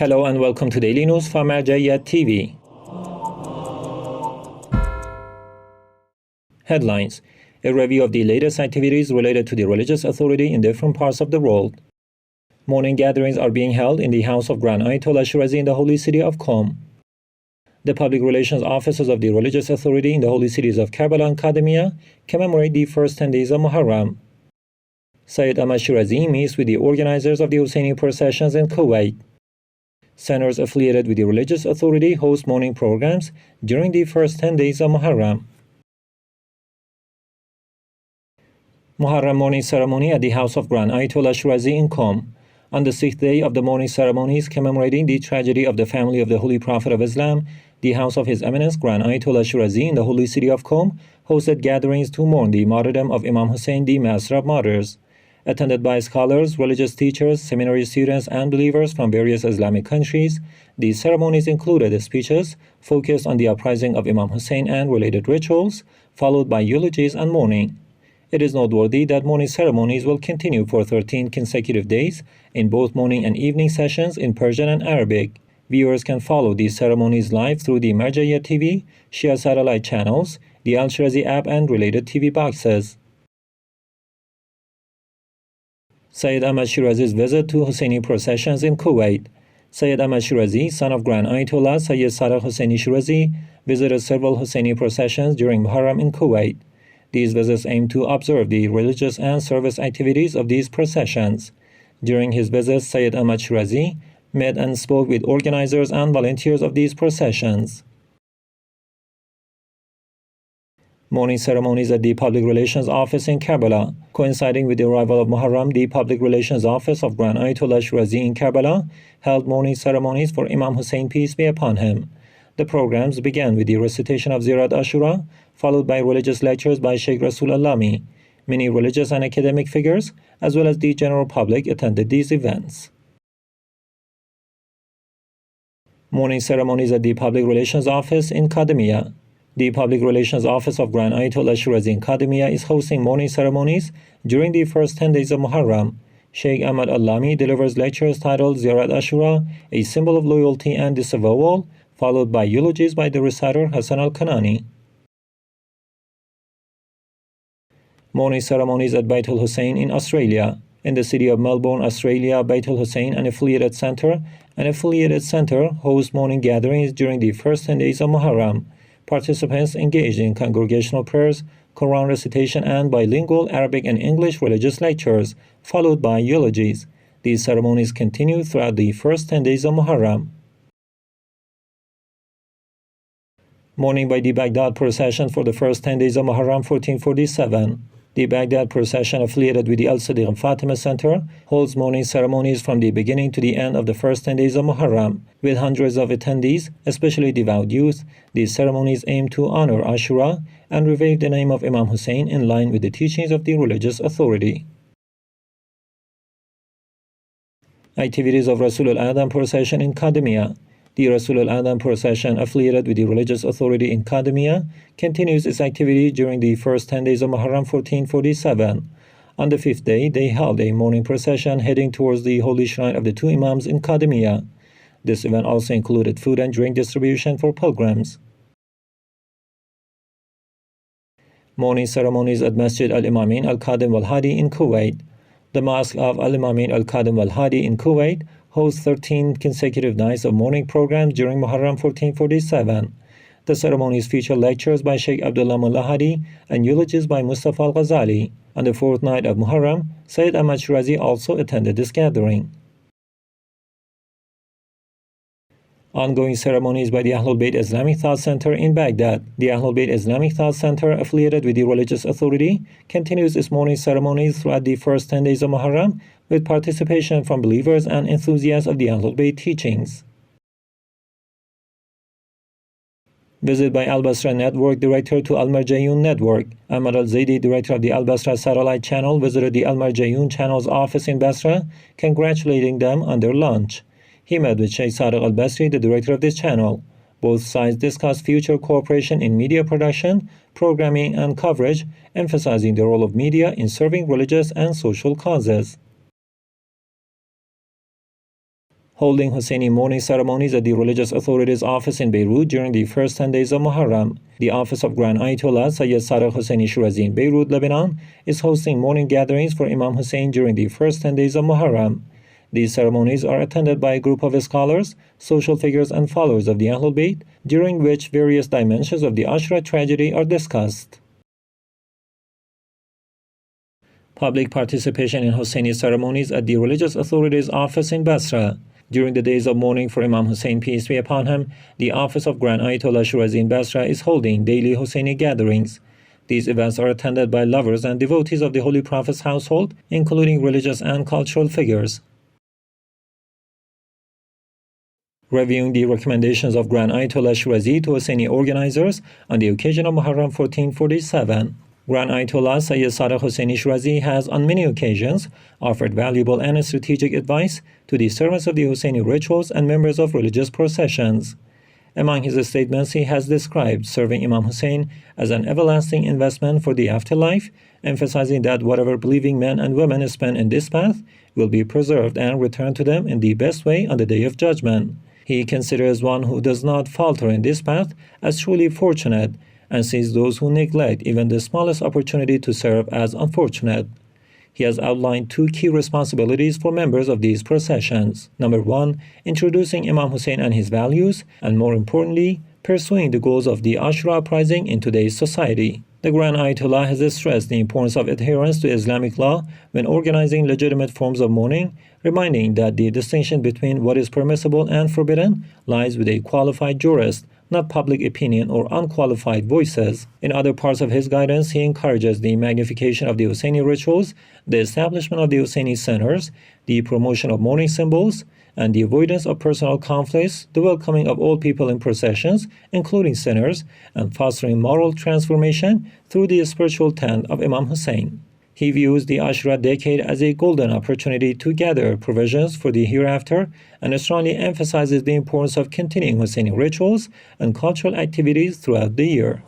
Hello and welcome to Daily News from al-Marja'iyun TV. Headlines: a review of the latest activities related to the religious authority in different parts of the world. Morning gatherings are being held in the house of Grand Ayatollah Shirazi in the holy city of Qom. The public relations officers of the religious authority in the holy cities of Karbala and Kadhimiya commemorate the first 10 days of Muharram. Sayyid Ahmad Shirazi meets with the organizers of the Husayni processions in Kuwait. Centers affiliated with the religious authority host morning programs during the first 10 days of Muharram. Muharram morning ceremony at the house of Grand Ayatollah Shirazi in Qom. On the 6th day of the morning ceremonies commemorating the tragedy of the family of the Holy Prophet of Islam, the house of His Eminence Grand Ayatollah Shirazi in the holy city of Qom hosted gatherings to mourn the martyrdom of Imam Hussein, the master of martyrs. Attended by scholars, religious teachers, seminary students, and believers from various Islamic countries, these ceremonies included speeches focused on the uprising of Imam Hussein and related rituals, followed by eulogies and mourning. It is noteworthy that morning ceremonies will continue for 13 consecutive days in both morning and evening sessions in Persian and Arabic. Viewers can follow these ceremonies live through the al-Marja'iyun TV, Shia satellite channels, the Al-Shirazi app, and related TV boxes. Sayyid Ahmad Shirazi's visit to Husayni processions in Kuwait. Sayyid Ahmad Shirazi, son of Grand Ayatollah Sayyid Husayni Shirazi, visited several Husayni processions during Muharram in Kuwait. These visits aim to observe the religious and service activities of these processions. During his visits, Sayyid Ahmad Shirazi met and spoke with organizers and volunteers of these processions. Morning ceremonies at the Public Relations Office in Karbala. Coinciding with the arrival of Muharram, the Public Relations Office of Grand Ayatollah Shirazi in Karbala held morning ceremonies for Imam Hussein, peace be upon him. The programs began with the recitation of Ziyarat Ashura, followed by religious lectures by Sheikh Rasul al-Lami. Many religious and academic figures, as well as the general public, attended these events. Morning ceremonies at the Public Relations Office in Kadhimiya. The Public Relations Office of Grand Ayatollah Shirazi in Kadhimiya is hosting morning ceremonies during the first 10 days of Muharram. Sheikh Ahmad al-Lami delivers lectures titled Ziyarat Ashura, a symbol of loyalty and disavowal, followed by eulogies by the reciter Hassan al-Kanani. Morning ceremonies at Bayt al-Husayn in Australia. In the city of Melbourne, Australia, Bayt al-Husayn, an affiliated center hosts morning gatherings during the first 10 days of Muharram. Participants engaged in congregational prayers, Quran recitation, and bilingual Arabic and English religious lectures, followed by eulogies. These ceremonies continue throughout the first 10 days of Muharram. Mourning by the Baghdad procession for the first 10 days of Muharram 1447. The Baghdad procession, affiliated with the Al-Sadiq and Fatima Center, holds mourning ceremonies from the beginning to the end of the first 10 days of Muharram. With hundreds of attendees, especially devout youth, these ceremonies aim to honor Ashura and revere the name of Imam Hussein in line with the teachings of the religious authority. Activities of Rasul al-Adam procession in Kadhimiya. The Rasul al-Adam procession, affiliated with the religious authority in Kadhimiya, continues its activity during the first 10 days of Muharram 1447. On the 5th day, they held a morning procession heading towards the holy shrine of the two Imams in Kadhimiya. This event also included food and drink distribution for pilgrims. Morning ceremonies at Masjid al-Imamayn, al-Kadhim, al-Hadi in Kuwait. The mosque of al-Imamayn, al-Kadhim, al-Hadi in Kuwait hosts 13 consecutive nights of morning programs during Muharram 1447. The ceremonies feature lectures by Sheikh Abdullah Mullah Hadi and eulogies by Mustafa al-Ghazali. On the fourth night of Muharram, Sayyid Ahmad Shirazi also attended this gathering. Ongoing ceremonies by the Ahlulbayt Islamic Thought Center in Baghdad. The Ahlulbayt Islamic Thought Center, affiliated with the religious authority, continues its morning ceremonies throughout the first 10 days of Muharram, with participation from believers and enthusiasts of the Ahlulbayt teachings. Visit by al-Basra Network Director to al-Marja'iyun Network. Ahmad al-Zaidi, Director of the al-Basra satellite channel, visited the al-Marja'iyun channel's office in Basra, congratulating them on their launch. He met with Sheikh Sadiq al-Basri, the director of this channel. Both sides discussed future cooperation in media production, programming, and coverage, emphasizing the role of media in serving religious and social causes. holding Husayni mourning ceremonies at the religious authorities' office in Beirut during the first 10 days of Muharram. The office of Grand Ayatollah Sayyid Husayni Shirazi in Beirut, Lebanon, is hosting mourning gatherings for Imam Hussein during the first 10 days of Muharram. These ceremonies are attended by a group of scholars, social figures, and followers of the Ahlulbayt, during which various dimensions of the Ashura tragedy are discussed. Public participation in Husayni ceremonies at the religious authorities' office in Basra. During the days of mourning for Imam Hussein, peace be upon him, the office of Grand Ayatollah Shirazi in Basra is holding daily Husayni gatherings. These events are attended by lovers and devotees of the Holy Prophet's household, including religious and cultural figures. Reviewing the recommendations of Grand Ayatollah Shirazi to Husayni organizers on the occasion of Muharram 1447. Grand Ayatollah Sayyid Husayni Shirazi has on many occasions offered valuable and strategic advice to the servants of the Husayni rituals and members of religious processions. Among his statements, he has described serving Imam Hussein as an everlasting investment for the afterlife, emphasizing that whatever believing men and women spend in this path will be preserved and returned to them in the best way on the Day of Judgment. He considers one who does not falter in this path as truly fortunate, and sees those who neglect even the smallest opportunity to serve as unfortunate. He has outlined two key responsibilities for members of these processions. Number one, introducing Imam Hussein and his values, and more importantly, pursuing the goals of the Ashura uprising in today's society. The Grand Ayatollah has stressed the importance of adherence to Islamic law when organizing legitimate forms of mourning, reminding that the distinction between what is permissible and forbidden lies with a qualified jurist, not public opinion or unqualified voices. In other parts of his guidance, he encourages the magnification of the Husayni rituals, the establishment of the Husayni centers, the promotion of mourning symbols, and the avoidance of personal conflicts, the welcoming of all people in processions, including sinners, and fostering moral transformation through the spiritual tent of Imam Hussein. He views the Ashura decade as a golden opportunity to gather provisions for the hereafter, and strongly emphasizes the importance of continuing Husayni rituals and cultural activities throughout the year.